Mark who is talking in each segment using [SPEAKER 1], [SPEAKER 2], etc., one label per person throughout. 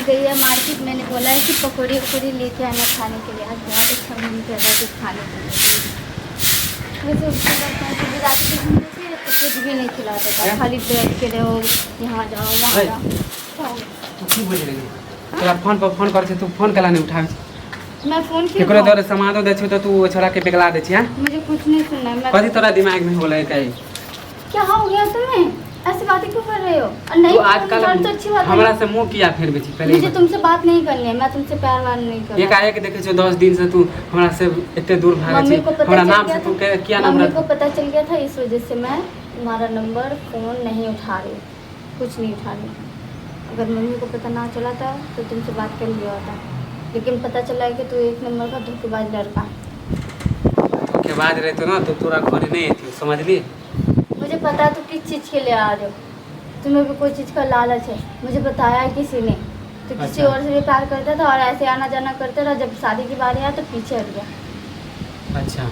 [SPEAKER 1] गई है मार्केट। मैंने बोला है कि पकौड़ी वकौड़ी लेके आना खाने के लिए। आज बहुत अच्छा मन कर रहा है कुछ खाने के लिए। वैसे उसके बाद मैं रात के घूमने से तो कुछ भी नहीं खिलाता था, खाली बैठ के रहो, यहाँ जाओ वहाँ जाओ।
[SPEAKER 2] तू की बोल रही तोरा फोन पर फोन कर तू फोन कला नहीं उठावे?
[SPEAKER 1] मैं फोन
[SPEAKER 2] केकरो तोरे सामान दे छ तो तू छोड़ा के बेगला दे छ?
[SPEAKER 1] मुझे कुछ नहीं सुनना है।
[SPEAKER 2] कथी तोरा दिमाग में होला है काई?
[SPEAKER 1] क्या हो गया तुम्हें? ऐसी बातें क्यों कर रहे हो? और नहीं
[SPEAKER 2] तू आजकल
[SPEAKER 1] तो अच्छी बात
[SPEAKER 2] हमरा से मुंह किया फिर बेची पहले
[SPEAKER 1] मुझे तुमसे बात नहीं करनी है। मैं तुमसे प्यार वार नहीं कर रहा।
[SPEAKER 2] एकाएक देखे छो 10 दिन से तू हमरा से इतने दूर भागे छी। हमरा नाम से तू क्या नाम
[SPEAKER 1] मम्मी को पता चल गया था, इस वजह से मैं तुम्हारा नंबर फोन नहीं उठा रही, कुछ नहीं उठा रही। अगर मम्मी को पता ना चला था तो तुमसे बात कर लिया होता, लेकिन पता चला है कि तू एक नंबर का धोखेबाज लड़का।
[SPEAKER 2] धोखेबाज रहे तो ना तो तोरा घर नहीं थी, समझ ली?
[SPEAKER 1] मुझे पता है तू किस चीज़ के लिए आ रहे हो। तुम्हें भी कोई चीज़ का लालच है, मुझे बताया है किसी ने। तो किसी
[SPEAKER 2] अच्छा।
[SPEAKER 1] और से भी प्यार करता था और ऐसे आना जाना करते रहा। जब शादी की बारी आया तो पीछे हट गया।
[SPEAKER 2] अच्छा,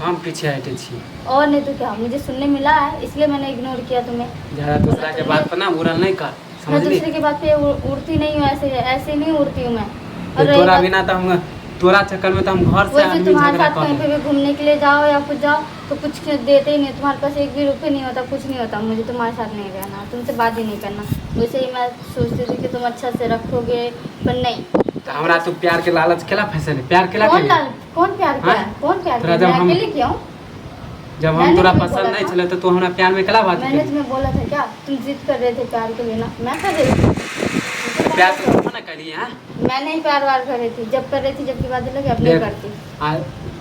[SPEAKER 2] हम पीछे हटे छी
[SPEAKER 1] और नहीं तो क्या, मुझे सुनने मिला है इसलिए मैंने इग्नोर किया तुम्हें।
[SPEAKER 2] ज़्यादा दूसरा के बात पर ना बुरा नहीं कर,
[SPEAKER 1] मैं
[SPEAKER 2] समझ ली?
[SPEAKER 1] दूसरे की बात पे उड़ती नहीं हूँ, ऐसे ऐसे नहीं उड़ती हूँ मैं।
[SPEAKER 2] तो
[SPEAKER 1] रही
[SPEAKER 2] तोरा
[SPEAKER 1] बात-
[SPEAKER 2] बिना तो हम तोरा चक्कर में तो हम घर से
[SPEAKER 1] वैसे
[SPEAKER 2] आदमी
[SPEAKER 1] तुम्हारे
[SPEAKER 2] झगड़ा
[SPEAKER 1] साथ कहीं
[SPEAKER 2] कर
[SPEAKER 1] पे भी घूमने के लिए जाओ या कुछ जाओ तो कुछ देते ही नहीं। तुम्हारे पास एक भी रुपये नहीं होता, कुछ नहीं होता। मुझे तुम्हारे साथ नहीं रहना, तुमसे बात ही नहीं करना। वैसे ही मैं सोचती थी कि तुम अच्छा से रखोगे, पर नहीं।
[SPEAKER 2] तो हमरा तू प्यार के लालच केला फंसे रे? प्यार केला
[SPEAKER 1] कौन
[SPEAKER 2] के
[SPEAKER 1] लाल कौन प्यार किया?
[SPEAKER 2] हाँ?
[SPEAKER 1] कौन प्यार
[SPEAKER 2] तोरा
[SPEAKER 1] किया?
[SPEAKER 2] जब
[SPEAKER 1] मैं
[SPEAKER 2] हम-
[SPEAKER 1] अकेले किया हूँ?
[SPEAKER 2] जब हम
[SPEAKER 1] मैंने
[SPEAKER 2] तोरा
[SPEAKER 1] तुम्हें
[SPEAKER 2] पसंद
[SPEAKER 1] बोला
[SPEAKER 2] नहीं
[SPEAKER 1] था।
[SPEAKER 2] चले तो तू हमरा प्यार में केला बात
[SPEAKER 1] मैंने
[SPEAKER 2] कर?
[SPEAKER 1] तुम्हें बोला था क्या? तुम जिद कर रहे थे प्यार के लिए ना, मैं कर रही थी।
[SPEAKER 2] प्यार तो तू ना करी है।
[SPEAKER 1] मैं नहीं प्यार वार कर रही थी, जब कर रही थी जबकि बात लगे अब नहीं
[SPEAKER 2] देख,
[SPEAKER 1] करती।
[SPEAKER 2] आ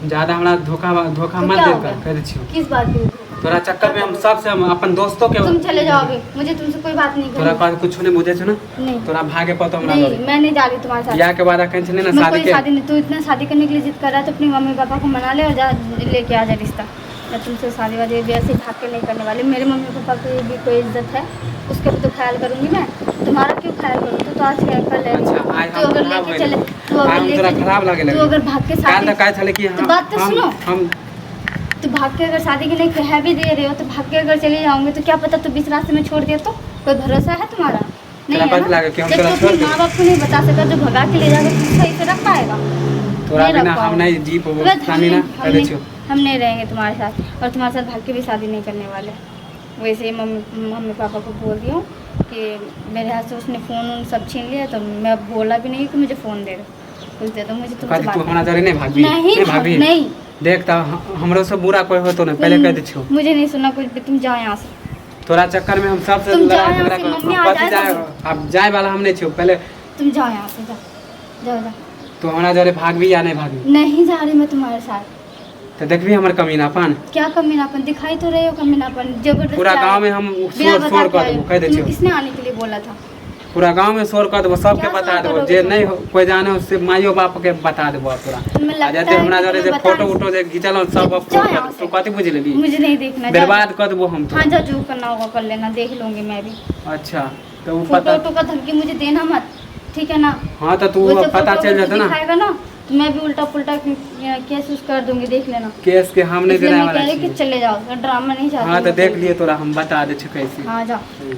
[SPEAKER 2] ज्यादा हमरा धोखा
[SPEAKER 1] तो
[SPEAKER 2] मत
[SPEAKER 1] क्या
[SPEAKER 2] दे
[SPEAKER 1] हो
[SPEAKER 2] कर
[SPEAKER 1] गया?
[SPEAKER 2] कर छियो।
[SPEAKER 1] किस बात की?
[SPEAKER 2] तोरा चक्कर में हम सब से हम अपन दोस्तों के
[SPEAKER 1] तुम चले जाओगे, मुझे तुमसे कोई बात नहीं
[SPEAKER 2] तोरा
[SPEAKER 1] करनी।
[SPEAKER 2] पास कुछ नहीं बुझे छ ना?
[SPEAKER 1] नहीं
[SPEAKER 2] तोरा भागे पर तो हमरा
[SPEAKER 1] नहीं,
[SPEAKER 2] लगे।
[SPEAKER 1] मैं नहीं जा रही तुम्हारे साथ।
[SPEAKER 2] बियाह के बाद कहीं चले ना
[SPEAKER 1] मैं
[SPEAKER 2] शादी
[SPEAKER 1] कोई
[SPEAKER 2] के।
[SPEAKER 1] शादी नहीं। तू इतना शादी करने के लिए जिद कर रहा है तो अपनी मम्मी पापा को मना ले और जा लेके आ जा रिश्ता। मैं तुमसे शादी वादी भी ऐसे भाग के नहीं करने वाली। मेरे मम्मी पापा की भी कोई इज्जत है, उसके भी तो ख्याल करूंगी मैं। तुम्हारा क्यों ख्याल करूँ? तू तो आज क्या कर ले रही
[SPEAKER 2] अच्छा,
[SPEAKER 1] है।
[SPEAKER 2] आज
[SPEAKER 1] तू
[SPEAKER 2] हम
[SPEAKER 1] अगर
[SPEAKER 2] खराब
[SPEAKER 1] लेके
[SPEAKER 2] होए।
[SPEAKER 1] चले तू
[SPEAKER 2] आज
[SPEAKER 1] अगर
[SPEAKER 2] हम तोरा
[SPEAKER 1] लेके
[SPEAKER 2] खराब लागे
[SPEAKER 1] तू
[SPEAKER 2] लगे।
[SPEAKER 1] अगर भाग के
[SPEAKER 2] काल
[SPEAKER 1] शादी
[SPEAKER 2] तक काय छले कि
[SPEAKER 1] तो बात तो सुनो।
[SPEAKER 2] हम
[SPEAKER 1] तो भाग के अगर शादी के लिए कह भी दे रहे हो तो भाग के अगर चले जाओगे तो क्या पता तू बीच रास्ते में छोड़ दिया तो? कोई भरोसा है तुम्हारा? नहीं
[SPEAKER 2] तेरा
[SPEAKER 1] है
[SPEAKER 2] बात लगे कि हम
[SPEAKER 1] ना?
[SPEAKER 2] तेरा
[SPEAKER 1] जब तू
[SPEAKER 2] छोड़
[SPEAKER 1] अपने
[SPEAKER 2] दें।
[SPEAKER 1] माँ बाप को नहीं बता सका जो भगा के ले जाकर तू सही से रख पाएगा?
[SPEAKER 2] तोरा
[SPEAKER 1] नहीं रख
[SPEAKER 2] बिना हम
[SPEAKER 1] पाऊंगा।
[SPEAKER 2] नहीं जी पाबो
[SPEAKER 1] बस
[SPEAKER 2] सामी ना करे छियो।
[SPEAKER 1] हम नहीं रहेंगे तुम्हारे साथ और तुम्हारे साथ भाग के भी शादी नहीं करने वाले। वैसे ही मम्मी पापा को बोल दी हूँ कि मेरे हाथ से उसने फ़ोन उन सब छीन लिया तो मैं बोला भी नहीं कि मुझे फ़ोन दे दो, कुछ दे दो मुझे तुमसे
[SPEAKER 2] कथी
[SPEAKER 1] बात
[SPEAKER 2] तू हमरा
[SPEAKER 1] करनी
[SPEAKER 2] जरे नहीं भागबी?
[SPEAKER 1] नहीं
[SPEAKER 2] भागबी?
[SPEAKER 1] नहीं
[SPEAKER 2] देख त हमरो से बुरा कोई हो तो ना पहले कह दे छियो।
[SPEAKER 1] मुझे नहीं सुनना कुछ भी। तुम जाओ यहाँ से।
[SPEAKER 2] तोरा चक्कर में हम सब से
[SPEAKER 1] तुम
[SPEAKER 2] लड़ाई
[SPEAKER 1] जाओ
[SPEAKER 2] झगड़ा
[SPEAKER 1] यहाँ से,
[SPEAKER 2] कर
[SPEAKER 1] मम्मी आ
[SPEAKER 2] कथी
[SPEAKER 1] जाए
[SPEAKER 2] जाए
[SPEAKER 1] तो-
[SPEAKER 2] अब जाए वाला हम नहीं छियो। पहले
[SPEAKER 1] तुम जाओ यहाँ से, जाओ जाओ जाओ।
[SPEAKER 2] तू हमरा जरे भागबी या नहीं भागबी?
[SPEAKER 1] नहीं जा रही मैं तुम्हारे साथ।
[SPEAKER 2] तो देखबी हमर कमीनापन।
[SPEAKER 1] क्या कमीनापन दिखाई तो रहे हो? कमीनापन जबरदस्ती
[SPEAKER 2] पूरा
[SPEAKER 1] आ-
[SPEAKER 2] गांव में हम
[SPEAKER 1] बिना
[SPEAKER 2] शोर
[SPEAKER 1] बता
[SPEAKER 2] शोर
[SPEAKER 1] के
[SPEAKER 2] कर
[SPEAKER 1] आए।
[SPEAKER 2] देबो, कह दे
[SPEAKER 1] तुम्हें
[SPEAKER 2] छियो।
[SPEAKER 1] किसने आने के लिए बोला था?
[SPEAKER 2] पूरा गांव में शोर कर देबो, सबके
[SPEAKER 1] क्या
[SPEAKER 2] बता
[SPEAKER 1] शोर
[SPEAKER 2] देबो।
[SPEAKER 1] करोगे
[SPEAKER 2] जे
[SPEAKER 1] तुम?
[SPEAKER 2] नहीं कोई जाने उससे माइयो बाप के बता देबो पूरा।
[SPEAKER 1] तुम्हें
[SPEAKER 2] आ
[SPEAKER 1] लगता
[SPEAKER 2] जाते
[SPEAKER 1] है
[SPEAKER 2] हमरा
[SPEAKER 1] कि
[SPEAKER 2] जरे जे
[SPEAKER 1] तुम्हें
[SPEAKER 2] फोटो
[SPEAKER 1] बता-
[SPEAKER 2] उटो जे खिंचल सब
[SPEAKER 1] जाओ
[SPEAKER 2] अपलोड
[SPEAKER 1] यहाँ
[SPEAKER 2] कर
[SPEAKER 1] से।
[SPEAKER 2] तू कथी बुझ लेबी?
[SPEAKER 1] मुझे नहीं देखना।
[SPEAKER 2] बर्बाद कर देबो हम तो।
[SPEAKER 1] हाँ जा, जो करना होगा कर लेना, देख लूंगी मैं भी।
[SPEAKER 2] अच्छा तो वो
[SPEAKER 1] फोटो
[SPEAKER 2] पता
[SPEAKER 1] वोटो का धमकी मुझे देना मत, ठीक है ना?
[SPEAKER 2] हाँ तो तू
[SPEAKER 1] वो जब
[SPEAKER 2] पता
[SPEAKER 1] फोटो
[SPEAKER 2] चल
[SPEAKER 1] वोटो
[SPEAKER 2] जाता ना
[SPEAKER 1] दिखाएगा ना तो मैं भी उल्टा पुल्टा केस उस कर दूंगी, देख लेना।
[SPEAKER 2] केस के हम नहीं
[SPEAKER 1] इसलिए
[SPEAKER 2] देने
[SPEAKER 1] मैं
[SPEAKER 2] वाला
[SPEAKER 1] कह रही कि
[SPEAKER 2] छी।
[SPEAKER 1] चले जाओ, ड्रामा नहीं चाहती।
[SPEAKER 2] हाँ तो
[SPEAKER 1] मैं
[SPEAKER 2] देख
[SPEAKER 1] कोई।
[SPEAKER 2] लिए तोरा हम बता दे छी कैसे।
[SPEAKER 1] हाँ जाओ।
[SPEAKER 2] हम्म।